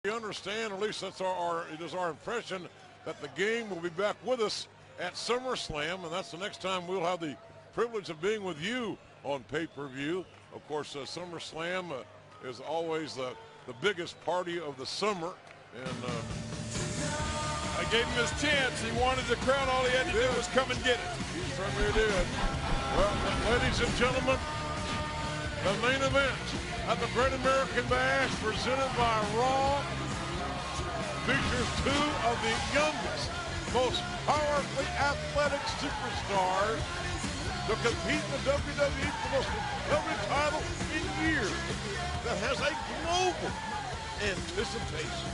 We understand, at least that's it is our impression, that the game will be back with us at SummerSlam, and that's the next time we'll have the privilege of being with you on pay-per-view. Of course, SummerSlam is always the biggest party of the summer, and I gave him his chance. He wanted the crown. All he had to do was come and get it. He certainly did. Well, ladies and gentlemen, the main event at the Great American Bash, presented by Raw, features two of the youngest, most powerfully athletic superstars to compete in the WWE for the most coveted title in years, that has a global anticipation.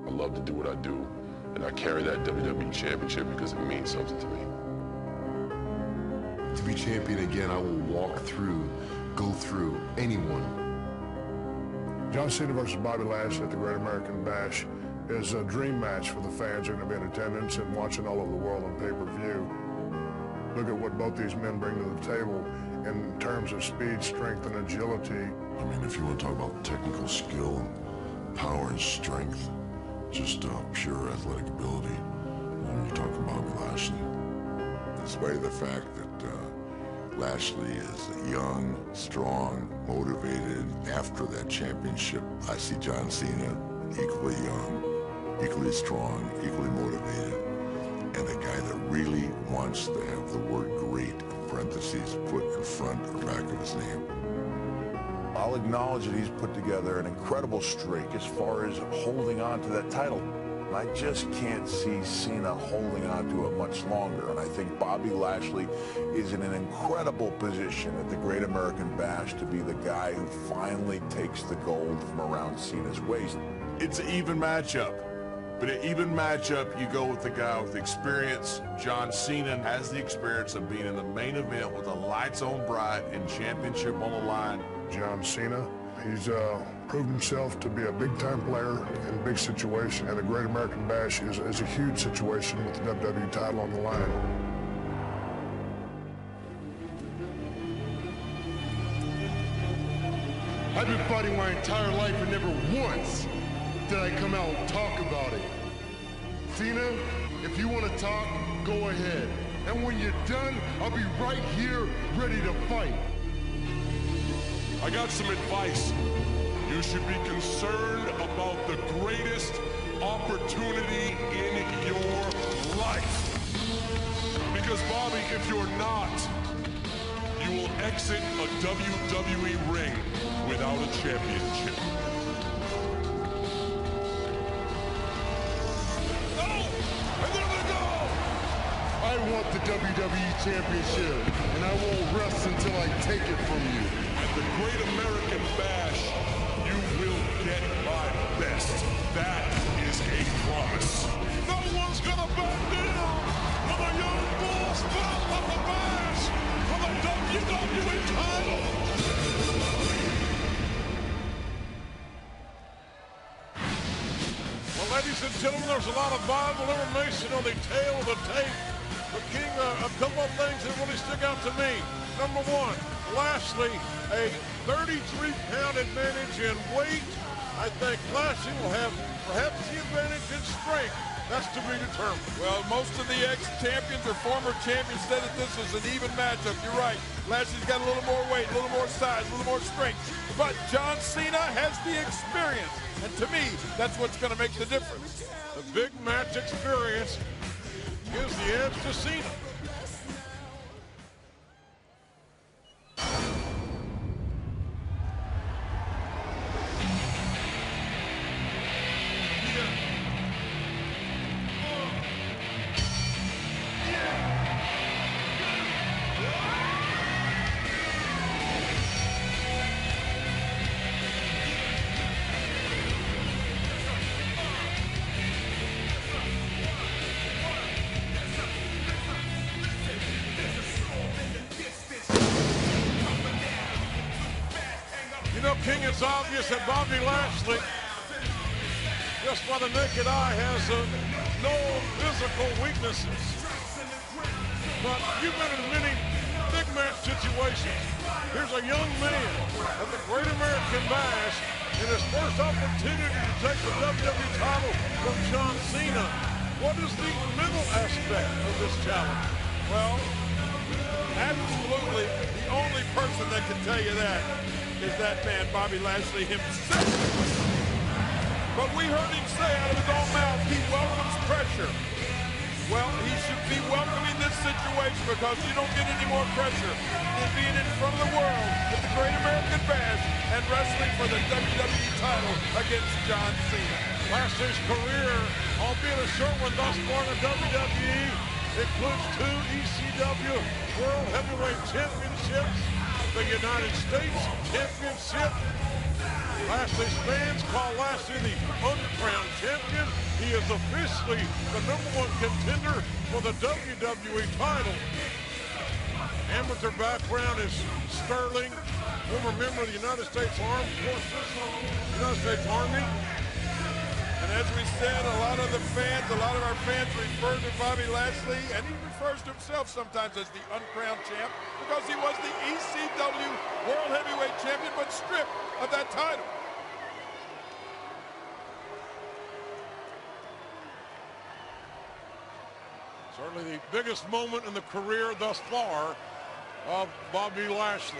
I love to do what I do, and I carry that WWE Championship because it means something to me. To be champion again, I will go through anyone. John Cena versus Bobby Lashley at the Great American Bash is a dream match for the fans who are going to be in attendance and watching all over the world on pay-per-view. Look at what both these men bring to the table in terms of speed, strength, and agility. I mean, if you want to talk about technical skill and power and strength, just pure athletic ability, you talk about Bobby Lashley. In spite of the fact that Lashley is young, strong, motivated, after that championship, I see John Cena equally young, equally strong, equally motivated, and a guy that really wants to have the word great, parentheses, put in front or back of his name. I'll acknowledge that he's put together an incredible streak as far as holding on to that title. I just can't see Cena holding on to it much longer, and I think Bobby Lashley is in an incredible position at the Great American Bash to be the guy who finally takes the gold from around Cena's waist. It's an even matchup. But an even matchup, you go with the guy with experience. John Cena has the experience of being in the main event with the lights on bright and championship on the line. John Cena, he's proved himself to be a big-time player in a big situation, and the Great American Bash is a huge situation with the WWE title on the line. I've been fighting my entire life and never once did I come out and talk about it. Cena, if you want to talk, go ahead. And when you're done, I'll be right here ready to fight. I got some advice. You should be concerned about the greatest opportunity in your life. Because, Bobby, if you're not, you will exit a WWE ring without a championship. I want the WWE Championship, and I won't rest until I take it from you. At the Great American Bash, you will get my best. That is a promise. No one's gonna back down for the young Bulls battle of the Bash for the WWE title. Well, ladies and gentlemen, there's a lot of Bible information on the tail of the tape. But King, a couple of things that really stick out to me. Number one, Lashley, a 33-pound advantage in weight. I think Lashley will have perhaps the advantage in strength. That's to be determined. Well, most of the ex-champions or former champions said that this was an even matchup. You're right. Lashley's got a little more weight, a little more size, a little more strength. But John Cena has the experience. And to me, that's what's going to make the difference. The big match experience gives the edge to Cena. King, it's obvious that Bobby Lashley, just by the naked eye, has no physical weaknesses. But you've been in many big match situations. Here's a young man at the Great American Bash in his first opportunity to take the WWE title from John Cena. What is the mental aspect of this challenge? Well, absolutely the only person that can tell you that is that man, Bobby Lashley himself. But we heard him say out of his own mouth, he welcomes pressure. Well, he should be welcoming this situation because you don't get any more pressure than being in front of the world at the Great American Bash and wrestling for the WWE title against John Cena. Lashley's career, albeit a short one thus far in the WWE, includes 2 ECW World Heavyweight Championships, the United States Championship. Lashley's fans call Lashley the uncrowned champion. He is officially the #1 contender for the WWE title. Amateur background is sterling, former member of the United States Armed Forces, United States Army. And as we said, a lot of our fans refer to Bobby Lashley, and he refers to himself sometimes as the uncrowned champ because he was the ECW World Heavyweight Champion, but stripped of that title. Certainly the biggest moment in the career thus far of Bobby Lashley.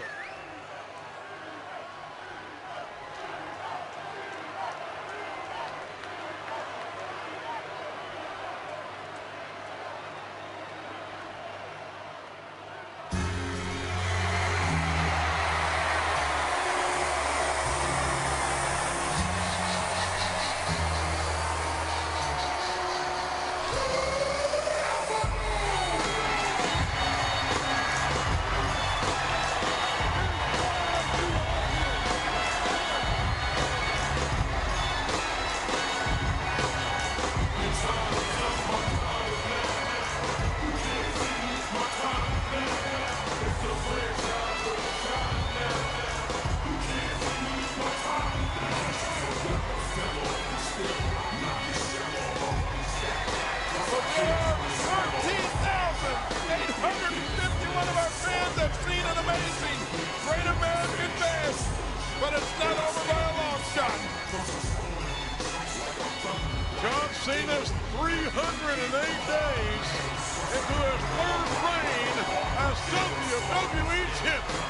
But it's not over by a long shot. John Cena's 308 days into his third reign as WWE champion.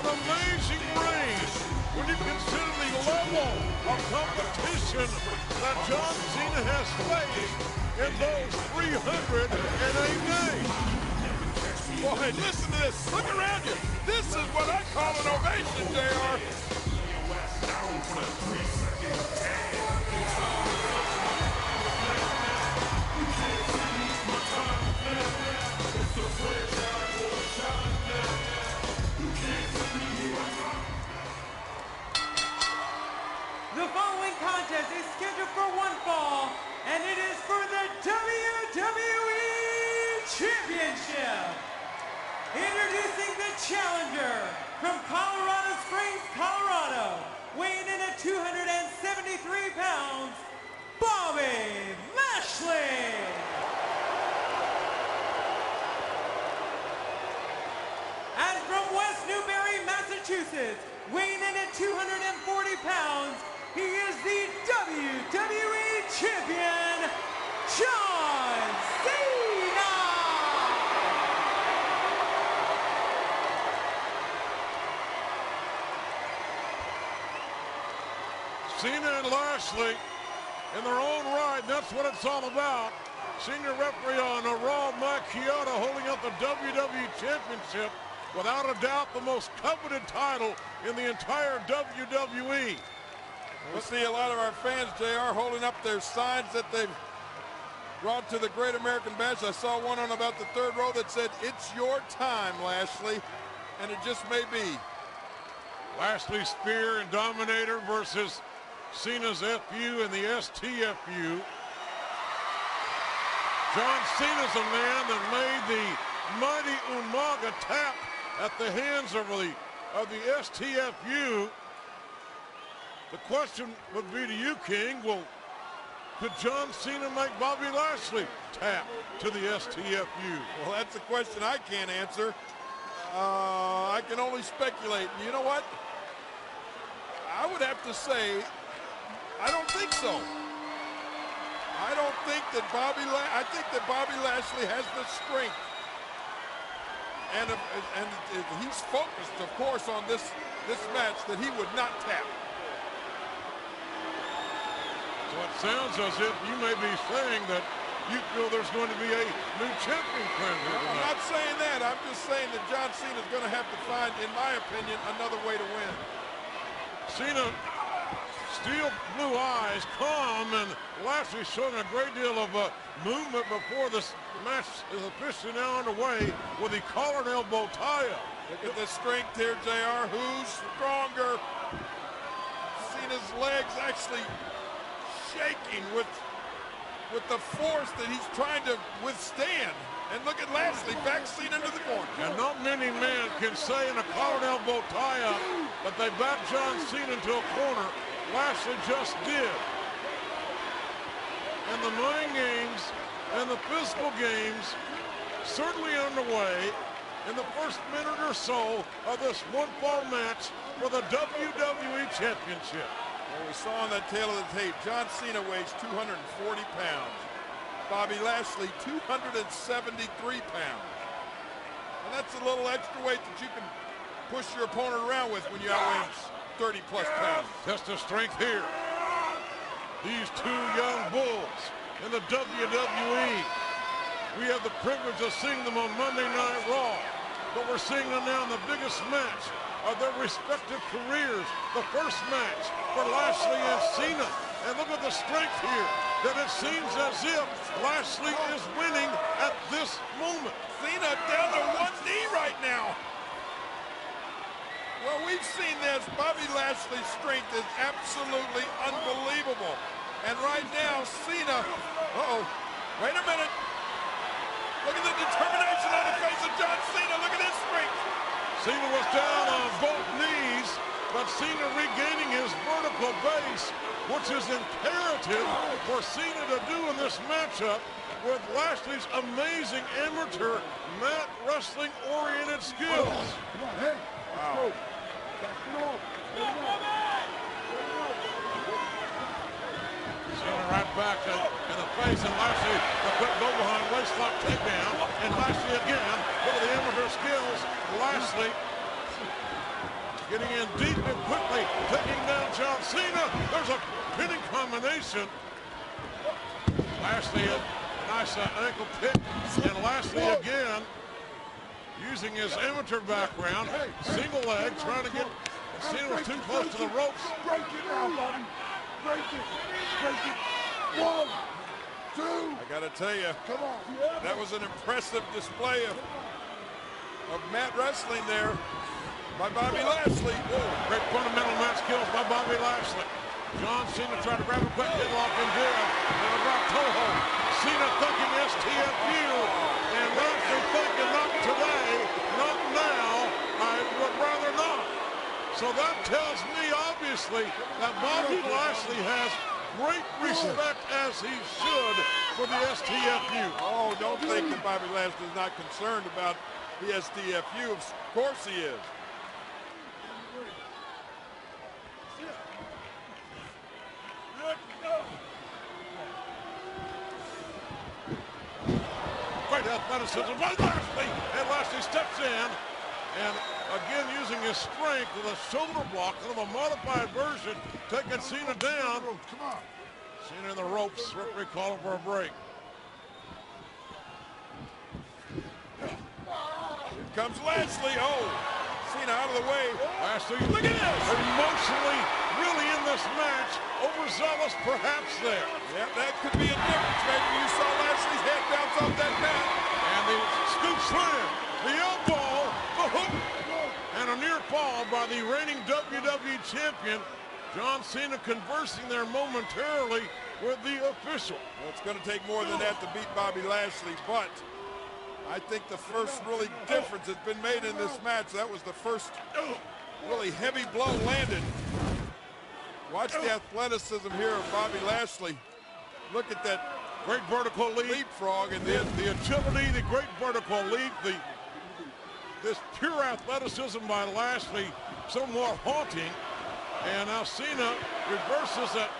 An amazing reign when you consider the level of competition that John Cena has faced in those 308 days. Boy, listen to this. Look around you. This is what I call an ovation, JR. The following contest is scheduled for one fall, and it is for the WWE Championship. Introducing the challenger from Colorado Springs, Colorado, weighing in at 273 pounds, Bobby Lashley. And from West Newbury, Massachusetts, weighing in at 240 pounds, he is the WWE Champion, John Cena! Cena and Lashley in their own right, and that's what it's all about. Senior referee on Raw, Mike Chioda, holding up the WWE Championship. Without a doubt, the most coveted title in the entire WWE. We'll see a lot of our fans, JR, holding up their signs that they've brought to the Great American Bash. I saw one on about the third row that said, "It's your time, Lashley," and it just may be. Lashley Spear and Dominator versus Cena's FU and the STFU. John Cena's a man that made the mighty Umaga tap at the hands of the STFU. The question would be to you, King, will Could John Cena make Bobby Lashley tap to the STFU? Well, that's a question I can't answer. I can only speculate. And you know what? I would have to say, I don't think so. I don't think that I think that Bobby Lashley has the strength. And he's focused, of course, on this match that he would not tap. So it sounds as if you may be saying that you feel there's going to be a new champion crowned here tonight. I'm not saying that. I'm just saying that John Cena is going to have to find, in my opinion, another way to win. Cena, steel blue eyes, calm, and Lashley showing a great deal of movement before this match is officially now underway with the collar and elbow tie-up. Look at the strength here, JR. Who's stronger? Cena's legs actually shaking with the force that he's trying to withstand. And look at Lashley, back Cena into the corner. And not many men can say in a collar and elbow tie-up that they backed John Cena into a corner. Lashley just did. And the mind games and the physical games certainly underway in the first minute or so of this one-fall match for the WWE Championship. Well, we saw on that tail of the tape, John Cena weighs 240 pounds. Bobby Lashley, 273 pounds. And that's a little extra weight that you can push your opponent around with when you outweigh 30-plus pounds. Test of strength here. These two young bulls in the WWE. We have the privilege of seeing them on Monday Night Raw, but we're seeing them now in the biggest match of their respective careers. The first match for Lashley and Cena. And look at the strength here, that it seems as if Lashley is winning at this moment. Cena down to one knee right now. Well, we've seen this. Bobby Lashley's strength is absolutely unbelievable. And right now, Cena, wait a minute. Look at the determination on the face of John Cena. Look at his strength. Cena was down on both knees, but Cena regaining his vertical base, which is imperative for Cena to do in this matchup with Lashley's amazing amateur mat wrestling-oriented skills. Wow. Cena right back in the face, and Lashley a quick go behind waistlock takedown, and Lashley again. Look at the amateur skills. Lashley getting in deep and quickly, taking down John Cena. There's a pinning combination. Lashley a nice ankle pick, and Lashley again using his amateur background, single leg, trying to get Cena was too close to the ropes. Break it now, buddy. Break it. Break it. 1, 2. I gotta tell you, Come on. that was an impressive display of mat wrestling there by Bobby Lashley. Great fundamental match skills by Bobby Lashley. John Cena tried to grab a quick headlock and did. And a drop toe hold. Cena thinking STFU. And Lashley thinking not today, not now. I would rather not. So that tells me, obviously, that Bobby Lashley has great respect, as he should, for the STFU. Oh, don't think that Bobby Lashley is not concerned about the STFU. Of course he is. Great athleticism by Lashley, and Lashley steps in, and again using his strength with a shoulder block, kind of a modified version, taking Cena down. Come on. Cena in the ropes, referee calling for a break. Here comes Lashley. Oh, Cena out of the way. Lashley, Look at this. Emotionally, really in this match, overzealous perhaps there. Yeah, that could be a difference maker. You saw Lashley's head bounce off that mat. And the scoop slam, the elbow, the hook, and a near fall by the reigning WWE champion. John Cena conversing there momentarily with the official. Well, it's going to take more than that to beat Bobby Lashley, but I think the first really difference that's been made in this match, that was the first really heavy blow landed. Watch the athleticism here of Bobby Lashley. Look at that great vertical leapfrog, and then the agility, the great vertical leap, this pure athleticism by Lashley, somewhat haunting. And now Cena reverses that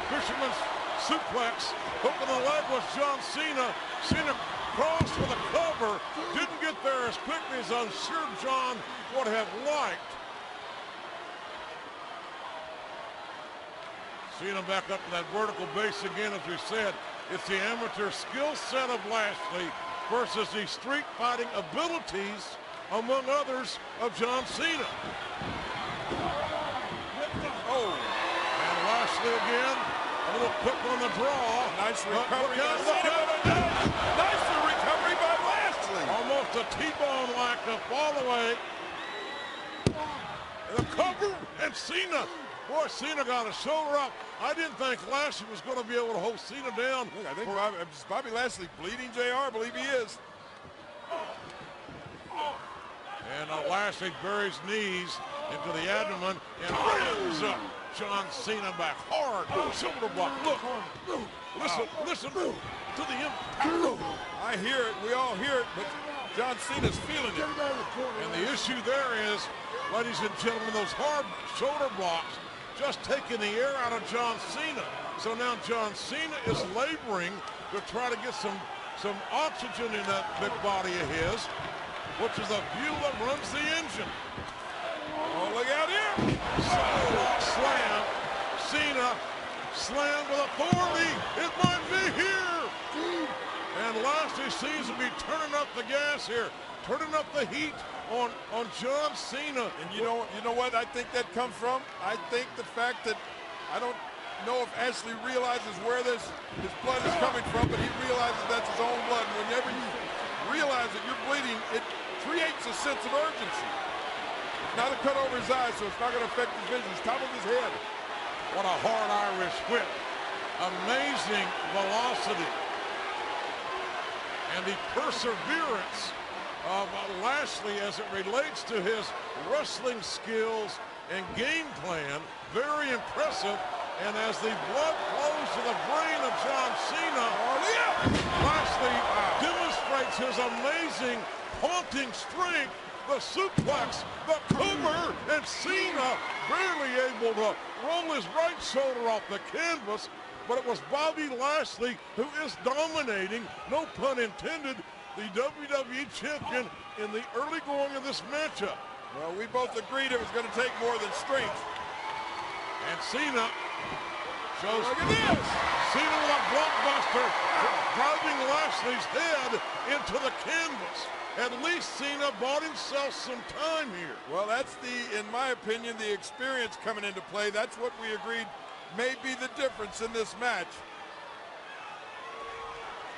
fisherman's suplex. Hook in the leg was John Cena. Cena crossed with a cover. Didn't get there as quickly as I'm sure John would have liked. Cena back up to that vertical base again, as we said. It's the amateur skill set of Lashley versus the street fighting abilities, among others, of John Cena. Oh, and Lashley again, a little quick on the draw. Nice recovery. Nice recovery by Lashley. Almost a T-bone like a fall away. And the cover, and Cena. Boy, Cena got a shoulder up. I didn't think Lashley was going to be able to hold Cena down. Look, I think Bobby Lashley bleeding JR. I believe he is. And Lashley buries knees into the abdomen and brings up John Cena back hard. Shoulder block. Look. Listen to the impact. I hear it. We all hear it, but John Cena's feeling it. And the issue there is, ladies and gentlemen, those hard shoulder blocks just taking the air out of John Cena. So now John Cena is laboring to try to get some oxygen in that big body of his, which is the fuel that runs the engine. Oh, look out here. Slam. Cena slammed with authority. It might be here. And Lashley seems to be turning up the gas here, turning up the heat on John Cena. And you know what I think that comes from? I think the fact that I don't know if Ashley realizes where his blood is coming from, but he realizes that's his own blood. And whenever you realize that you're bleeding, it creates a sense of urgency. Not a cut over his eyes, so it's not going to affect his vision. It's top of his head. What a hard Irish whip. Amazing velocity. And the perseverance of Lashley as it relates to his wrestling skills and game plan, very impressive. And as the blood flows to the brain of John Cena, Lashley demonstrates his amazing haunting strength, the suplex, the cover, and Cena barely able to roll his right shoulder off the canvas. But it was Bobby Lashley who is dominating, no pun intended, the WWE champion in the early going of this matchup. Well, we both agreed it was going to take more than strength. And Cena shows. Look at this! Cena with a blockbuster, driving Lashley's head into the canvas. At least Cena bought himself some time here. Well, that's in my opinion, the experience coming into play. That's what we agreed may be the difference in this match.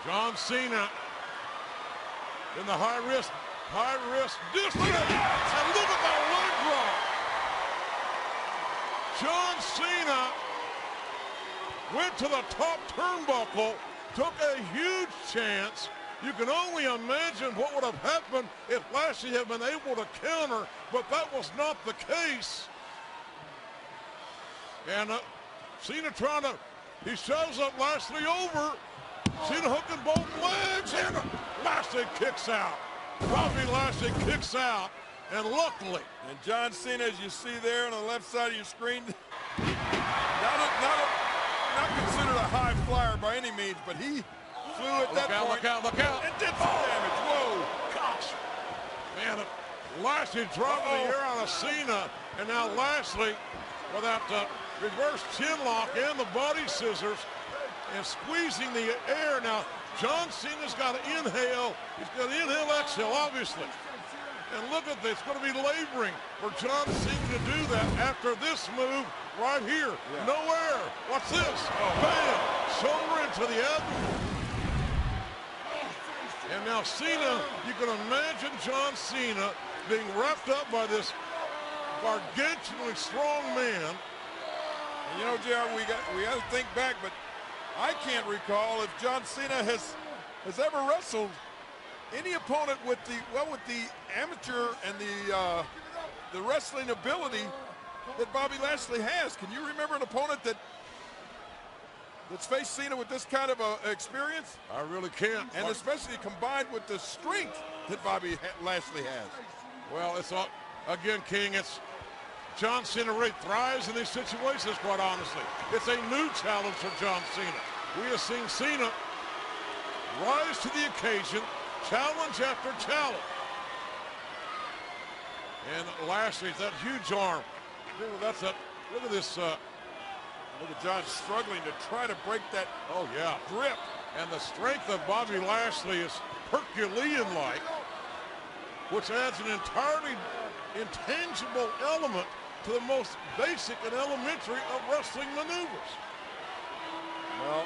John Cena in the high risk distance. And look at the leg drop. John Cena went to the top turnbuckle, took a huge chance. You can only imagine what would have happened if Lashley had been able to counter, but that was not the case. And Cena he shoves up Lashley over. Cena hooking both legs, and Lashley kicks out. Bobby Lashley kicks out, and luckily. And John Cena, as you see there on the left side of your screen, not considered a high flyer by any means, but he flew at that point. Look out. And did some damage. Whoa. Gosh. Man, Lashley dropped the air out of Cena, and now Lashley with that reverse chin lock and the body scissors and squeezing the air. Now, John Cena's got to inhale. He's got to inhale, exhale, obviously. And look at this. It's going to be laboring for John Cena to do that after this move right here. Yeah. Nowhere. What's this? Bam! Shoulder into the abdomen. And now Cena, you can imagine John Cena being wrapped up by this gargantuanly strong man. And you know, JR, we got to think back, but I can't recall if John Cena has ever wrestled any opponent with the amateur and the wrestling ability that Bobby Lashley has. Can you remember an opponent that Let's face Cena with this kind of experience. I really can't. And especially combined with the strength that Bobby Lashley has. Well, it's all, again, King, it's John Cena really thrives in these situations, quite honestly. It's a new challenge for John Cena. We have seen Cena rise to the occasion, challenge after challenge. And Lashley's that huge arm. Dude, that's a, look at this. Look at John struggling to try to break that grip. And the strength of Bobby Lashley is Herculean-like, which adds an entirely intangible element to the most basic and elementary of wrestling maneuvers. Well,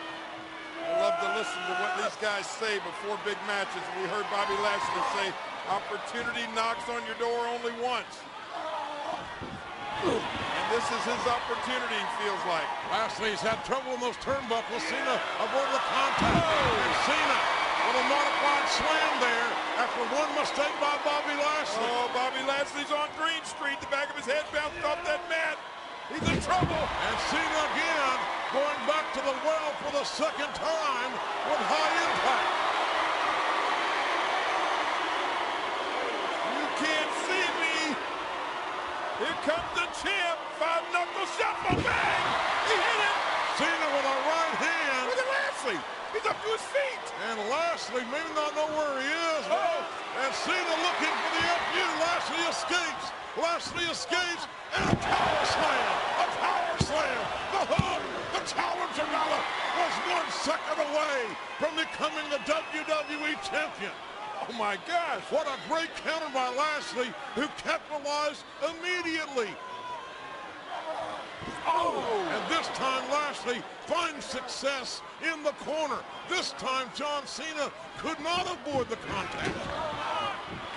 I love to listen to what these guys say before big matches. We heard Bobby Lashley say, opportunity knocks on your door only once. And this is his opportunity, feels like. Lashley's had trouble in those turnbuckles. Cena avoided the contact. And Cena with a modified slam there after one mistake by Bobby Lashley. Oh, Bobby Lashley's on Green Street. The back of his head bounced off that mat. He's in trouble. And Cena again going back to the well for the second time with high impact. You can't see me. Here comes the champ. Five-knuckle shuffle. Bang! He hit it. Cena with a right hand. Look at Lashley. He's up to his feet. And Lashley may not know where he is. Oh. And Cena looking for the FU. Lashley escapes. Lashley escapes. And a power slam. A power slam. The hook. The challenger ballot was 1 second away from becoming the WWE champion. Oh my gosh. What a great counter by Lashley, who capitalized immediately. Oh! And this time Lashley finds success in the corner. This time John Cena could not avoid the contact.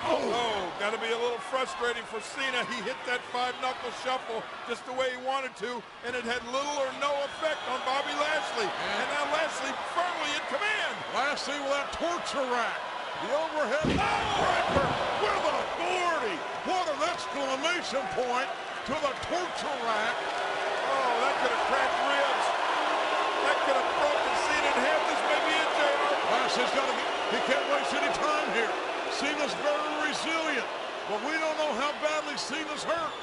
Oh, got to be a little frustrating for Cena. He hit that five-knuckle shuffle just the way he wanted to, and it had little or no effect on Bobby Lashley. And now Lashley firmly in command. Lashley with that torture rack. The overhead breaker with authority. What an exclamation point to the torture rack. Oh, that could have cracked ribs. That could have broken Cena in half. This may be it, JR. Lashley's got to get, he can't waste any time here. Cena's very resilient, but we don't know how badly Cena's hurt.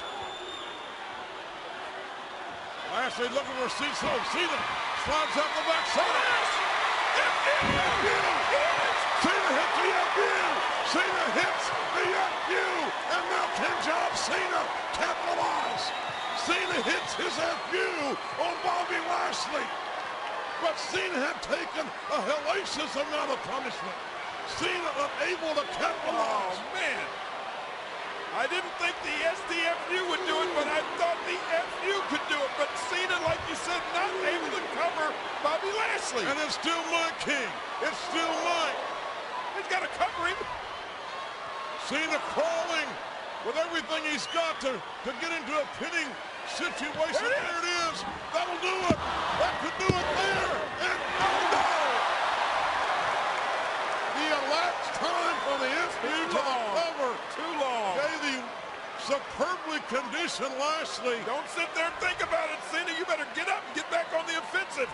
Lashley looking for Cena. Cena slides out the backside. Cena hits the FU! Cena hits the FU! And now can John Cena capitalize? Cena hits his FU on Bobby Lashley. But Cena had taken a hellacious amount of punishment. Cena unable to capitalize. Oh, man. I didn't think the SDFU would do it, but I thought the FU could do it. But Cena, like you said, not able to cover Bobby Lashley. And it's still mine, King. It's still mine. He's got to cover him. Cena crawling with everything he's got to get into a pinning situation. There it is. That'll do it. That could do it there. And no. The elapsed time for the FU to the cover. Too long. Gave the superbly conditioned Lashley. Don't sit there and think about it, Cena. You better get up and get back on the offensive.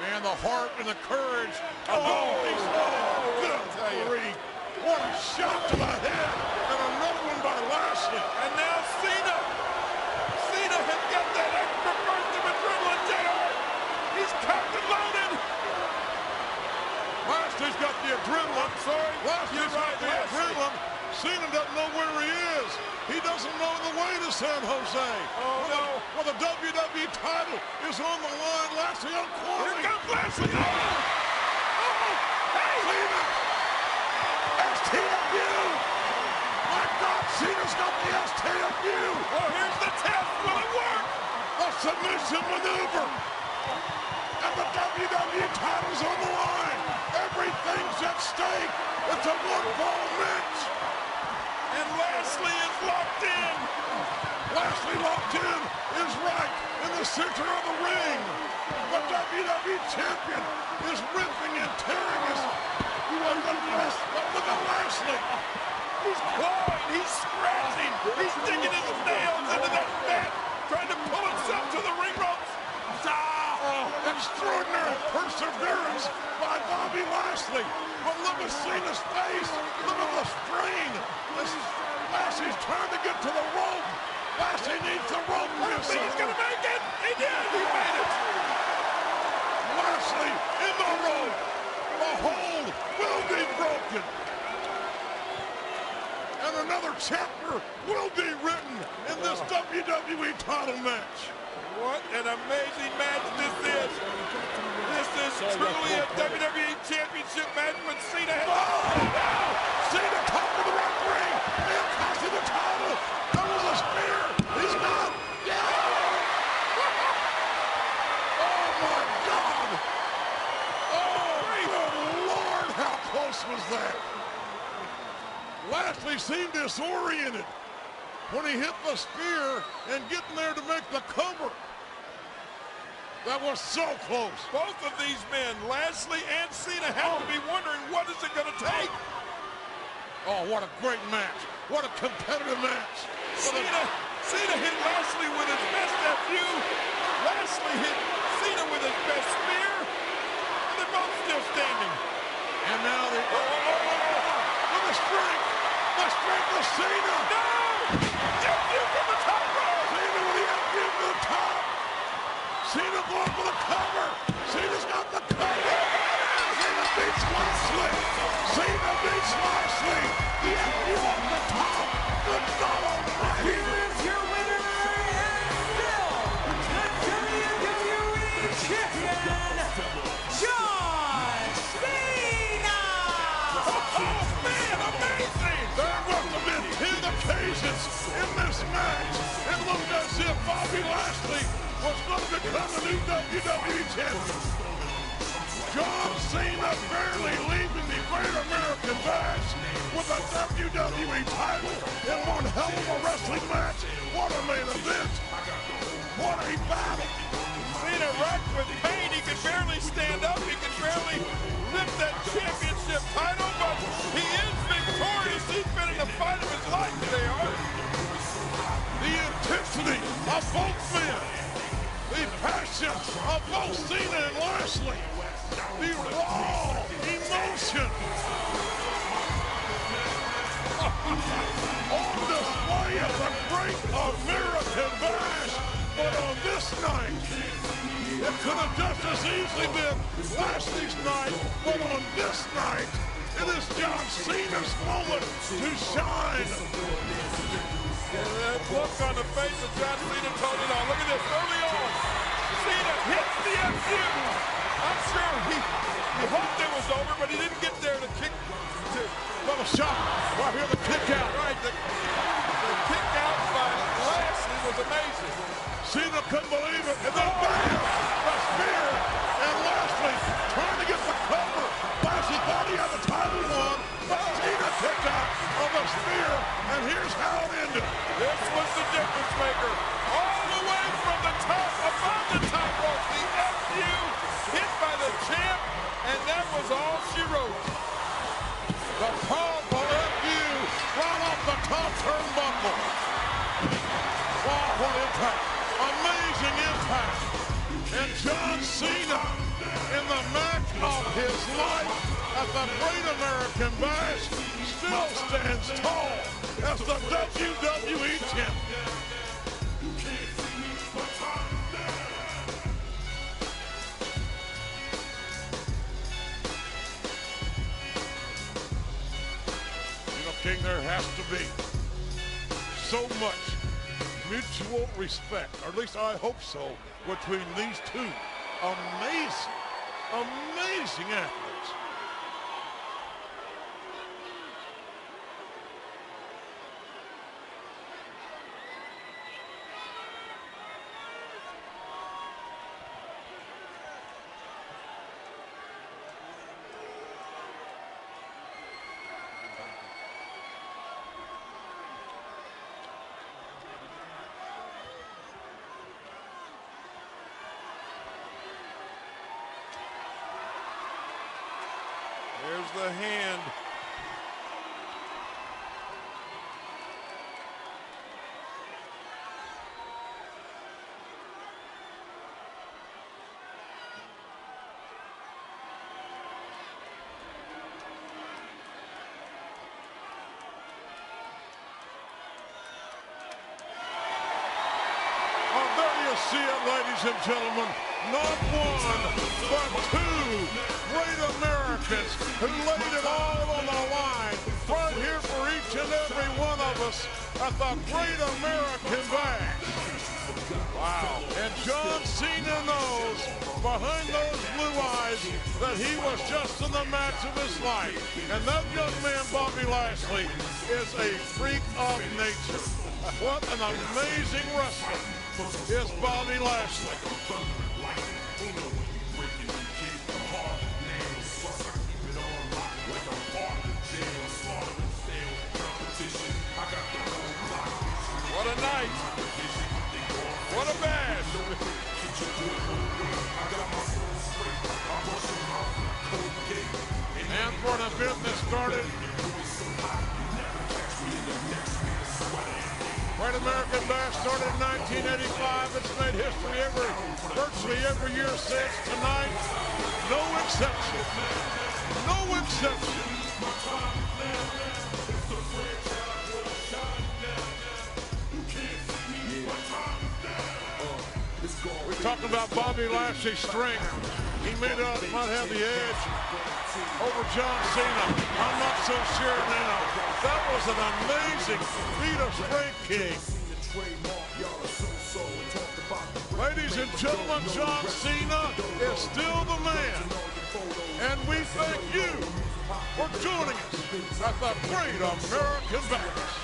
Man, the heart and the courage. Good grief. What a shot to the head. And another one by Lashley. And now Cena. Cena has got that extra burst of adrenaline, JR. He's cocked and loaded. Lashley's got the adrenaline. Lashley's got the adrenaline. Cena doesn't know where he is. He doesn't know the way to San Jose. Well, the WWE title is on the line. Lashley on corner. Here comes Lashley. Hey! Cena! STFU! My God, Cena's got the STFU! Oh, here's the test. Will it work? The submission maneuver. And the WWE title's on the line. Everything's at stake. It's a one-ball match. And Lashley is locked in. Lashley locked in is right in the center of the ring. The WWE champion is ripping and tearing his wrist. But look at Lashley. He's clawing. He's scratching. He's digging his nails into that mat, trying to pull himself to the ring ropes. Lashley. But look at Cena's face. Look at the strain. Lashley's trying to get to the rope. Lashley needs the rope. He's going to make it. He did. He made it. Lashley in the rope. The hold will be broken. And another chapter will be written in this WWE title match. What an amazing match this is. This is truly a WWE Championship match with Cena. Cena top of the right ring. And costing the title. That was a spear. He's not. Oh, my God. Oh, good Lord. How close was that? Lashley seemed disoriented when he hit the spear and getting there to make the cover. That was so close. Both of these men, Lashley and Cena, have to be wondering what is it going to take. Oh, what a great match. What a competitive match. Cena hit Lashley with his best FU. Lashley hit Cena with his best spear. And they're both still standing. And now they... with the strength. The strength of Cena. No! FU from the top rope. Cena with the FU from the top. Cena going for the cover. Cena's got the cover. Cena beats Lashley. Cena beats Lashley. The FU off the top. Good God almighty. Here is your winner and still the WWE Champion, John Cena. Oh, man, amazing. There must have been 10 occasions in this match. It looked as if Bobby Lashley was going to become the new WWE Champion. John Cena barely leaving the Great American Bash with a WWE title in one hell of a wrestling match. What a main event. What a battle. Cena racked with pain. He could barely stand up. He could barely lift that championship title, but he is victorious. He's been in the fight of his life there. The intensity of both men. The passion of both Cena and Lashley. The raw emotion. On display at the Great American Bash. But on this night, it could have just as easily been Lashley's night. But on this night, it is John Cena's moment to shine. And that look on the face of John Cena told it all. Look at this, early on. Cena hits the FU. I'm sure he hoped it was over, but he didn't get there to kick. Little shot. Right here, the kick out. Right, the kick out by Lashley was amazing. Cena couldn't believe it. And then bam! The spear. And Lashley trying to get the cover. Lashley thought he had the title won. But Cena kicked out of the spear. And here's how it ended. This was the difference maker. All the way from the top, above the top rope, the FU hit by the champ, and that was all she wrote. The powerful FU right off the top turnbuckle. Wow, what impact. Amazing impact. And John Cena in the match of his life at the Great American Bash still stands tall as the WWE Champion. You know, King, there has to be so much mutual respect, or at least I hope so, between these two amazing, amazing athletes. see it, ladies and gentlemen. Not one, but two great Americans who laid it all on the line right here for each and every one of us at the Great American Bash. Wow. And John Cena knows behind those blue eyes that he was just in the match of his life. And that young man, Bobby Lashley, is a freak of nature. What an amazing wrestler is Bobby Lashley. What a night. What a bash. And for an event that started Great American Bash started in 1985. It's made history virtually every year since. Tonight, no exception. No exception. We're talking about Bobby Lashley's strength. He might have the edge over John Cena. I'm not so sure now. That was an amazing feat of strength, King. Ladies and gentlemen, John Cena is still the man. And we thank you for joining us at the Great American Bash.